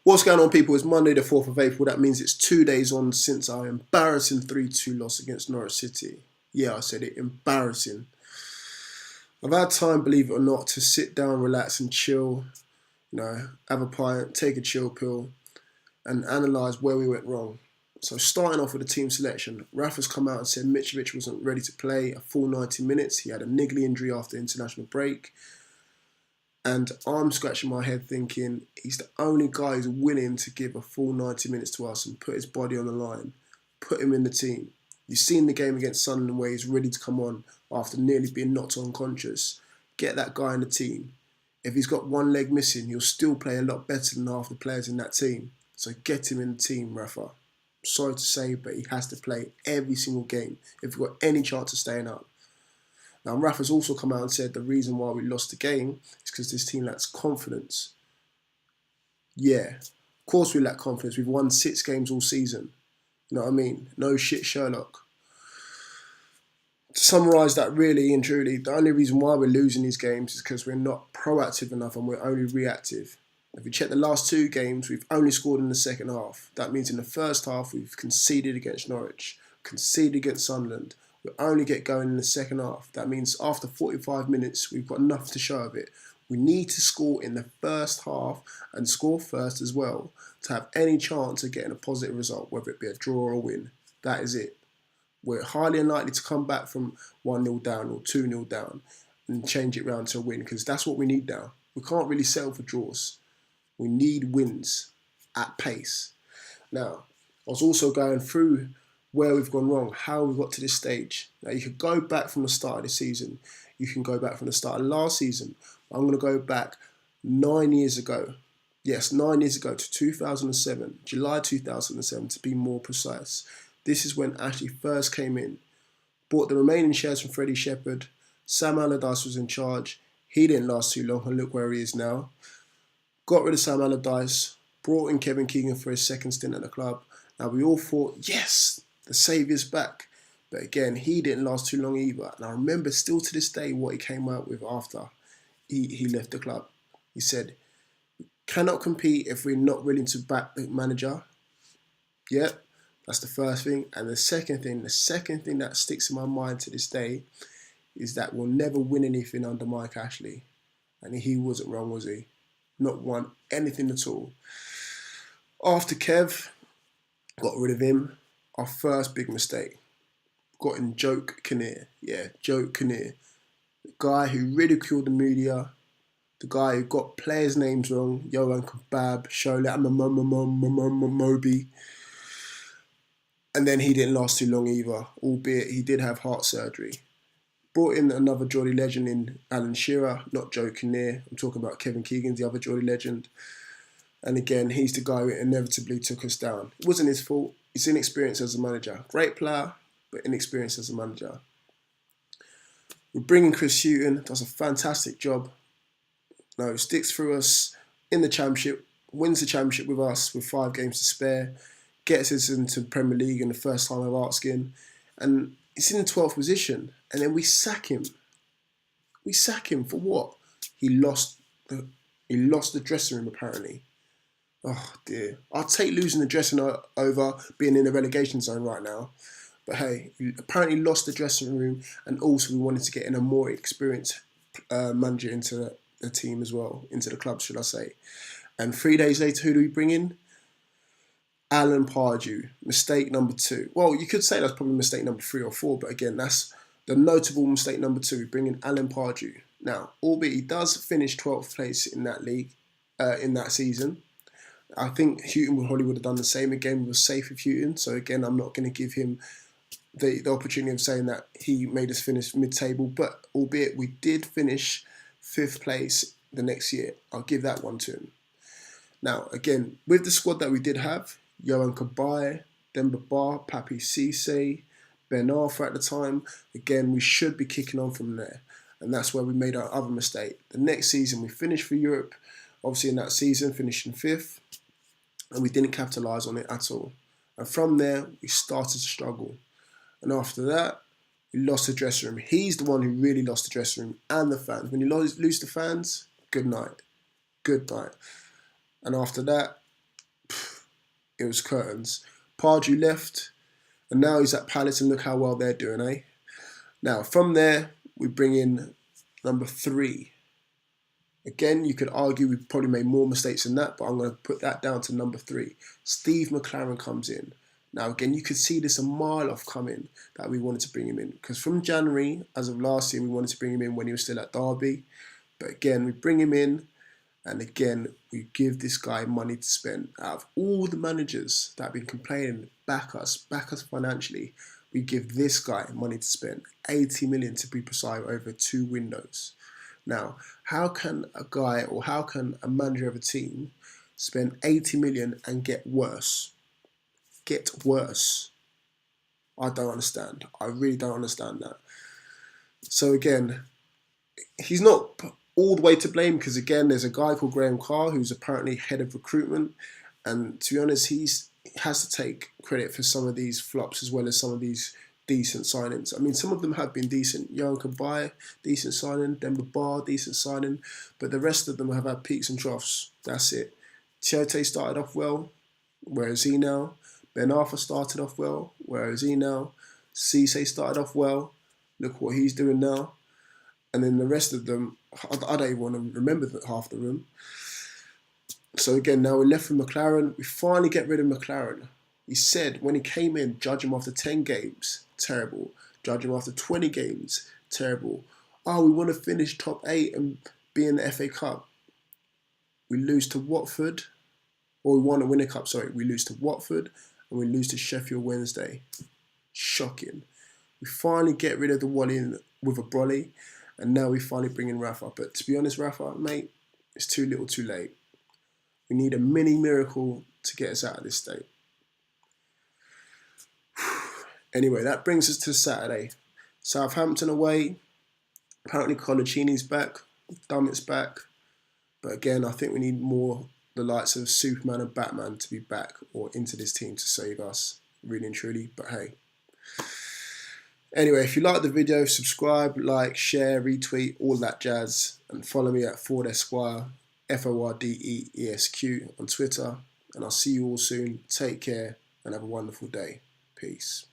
What's going on, people? It's Monday the 4th of April. That means it's 2 days on since our embarrassing 3-2 loss against Norwich City. Yeah, I said it, embarrassing. I've had time, believe it or not, to sit down, relax and chill, have a pint, take a chill pill and analyse where we went wrong. So starting off with the team selection, Rafa's come out and said Mitrovic wasn't ready to play a full 90 minutes. He had a niggly injury after international break. And I'm scratching my head thinking he's the only guy who's willing to give a full 90 minutes to us and put his body on the line, put him in the team. You've seen the game against Sunderland where he's ready to come on after nearly being knocked unconscious. Get that guy in the team. If he's got one leg missing, he'll still play a lot better than half the players in that team. So get him in the team, Rafa. Sorry to say, but he has to play every single game if we've got any chance of staying up. Now, Rafa's also come out and said the reason why we lost the game is because this team lacks confidence. Yeah, of course we lack confidence. We've won 6 games all season. You know what I mean? No shit, Sherlock. To summarise that really and truly, the only reason why we're losing these games is because we're not proactive enough and we're only reactive. If we check the last 2 games, we've only scored in the second half. That means in the first half, we've conceded against Norwich, conceded against Sunderland. We only get going in the second half. That means after 45 minutes, we've got nothing to show of it. We need to score in the first half and score first as well to have any chance of getting a positive result, whether it be a draw or a win. That is it. We're highly unlikely to come back from 1-0 down or 2-0 down and change it round to a win because that's what we need now. We can't really settle for draws. We need wins at pace. Now, I was also going through where we've gone wrong, how we've got to this stage. Now, you could go back from the start of the season. You can go back from the start of last season. I'm going to go back 9 years ago. Yes, 9 years ago to 2007, July 2007 to be more precise. This is when Ashley first came in, bought the remaining shares from Freddie Shepherd. Sam Allardyce was in charge. He didn't last too long, and look where he is now. Got rid of Sam Allardyce, brought in Kevin Keegan for his second stint at the club. Now, we all thought, yes, the saviour's back. But again, he didn't last too long either. And I remember still to this day what he came out with after he left the club. He said, cannot compete if we're not willing to back the manager. Yep, that's the first thing. And the second thing that sticks in my mind to this day is that we'll never win anything under Mike Ashley. And he wasn't wrong, was he? Not won anything at all. After Kev, got rid of him. Our first big mistake. Got in Joke Kinnear. Yeah, Joke Kinnear. The guy who ridiculed the media. The guy who got players' names wrong. Johan Kebab, Shola, Moby. And then he didn't last too long either, albeit he did have heart surgery. Brought in another Geordie legend in Alan Shearer, not Joe Kinnear. I'm talking about Kevin Keegan, the other Geordie legend. And again, he's the guy who inevitably took us down. It wasn't his fault. He's inexperienced as a manager. Great player, but inexperienced as a manager. We're bringing Chris Hughton, does a fantastic job. Sticks through us in the Championship, wins the Championship with us with 5 games to spare, gets us into the Premier League in the first time of asking, and he's in the 12th position, and then we sack him. We sack him for what? He lost the dressing room apparently. Oh dear. I'll take losing the dressing over being in the relegation zone right now. But hey, he apparently lost the dressing room, and also we wanted to get in a more experienced manager into the team as well, into the club, should I say. And 3 days later, who do we bring in? Alan Pardew, mistake number 2. Well, you could say that's probably mistake number 3 or 4, but again, that's the notable mistake number 2. We bring in Alan Pardew. Now, albeit he does finish 12th place in that league, in that season. I think Hughton would have done the same again. We were safe with Hughton, so again, I'm not going to give him the opportunity of saying that he made us finish mid-table, but albeit we did finish 5th place the next year. I'll give that one to him. Now, again, with the squad that we did have, Johan Kabai, Demba Ba, Papi Cisse, Ben Arthur at the time, again, we should be kicking on from there. And that's where we made our other mistake. The next season, we finished for Europe, obviously in that season, finishing 5th, and we didn't capitalise on it at all. And from there, we started to struggle. And after that, we lost the dressing room. He's the one who really lost the dressing room and the fans. When you lose the fans, good night. Good night. And after that, it was curtains. Pardew left, and now he's at Palace, and look how well they're doing, eh? Now, from there, we bring in number 3. Again, you could argue we probably made more mistakes than that, but I'm going to put that down to number 3. Steve McClaren comes in. Now, again, you could see this a mile off coming that we wanted to bring him in. Because from January, as of last year, we wanted to bring him in when he was still at Derby. But again, we bring him in, and again, we give this guy money to spend. Out of all the managers that have been complaining, back us financially, we give this guy money to spend. 80 million to be precise, over 2 windows. Now, how can a guy, or how can a manager of a team spend 80 million and get worse? Get worse. I don't understand. I really don't understand that. So again, he's not all the way to blame, because again, there's a guy called Graham Carr who's apparently head of recruitment, and to be honest, he has to take credit for some of these flops as well as some of these decent signings. I mean, some of them have been decent. Young Kabay, decent signing. Demba Ba, decent signing. But the rest of them have had peaks and troughs. That's it. Tiote started off well. Where is he now? Ben Arthur started off well. Where is he now? Cisse started off well. Look what he's doing now. And then the rest of them, I don't even want to remember half the room. So again, now we're left with McClaren. We finally get rid of McClaren. He said when he came in, judge him after 10 games, terrible. Judge him after 20 games, terrible. Oh, we want to finish top 8 and be in the FA Cup. We lose to Watford, or we want to win a cup, sorry. We lose to Watford and we lose to Sheffield Wednesday. Shocking. We finally get rid of the Wally with a brolly, and now we finally bring in Rafa. But to be honest, Rafa, mate, it's too little too late. We need a mini miracle to get us out of this state. Anyway, that brings us to Saturday. Southampton away. Apparently Colaccini's back. Dummett's back. But again, I think we need more the likes of Superman and Batman to be back or into this team to save us, really and truly. But hey. Anyway, if you like the video, subscribe, like, share, retweet, all that jazz. And follow me at Ford Esquire, FORDEESQ on Twitter. And I'll see you all soon. Take care and have a wonderful day. Peace.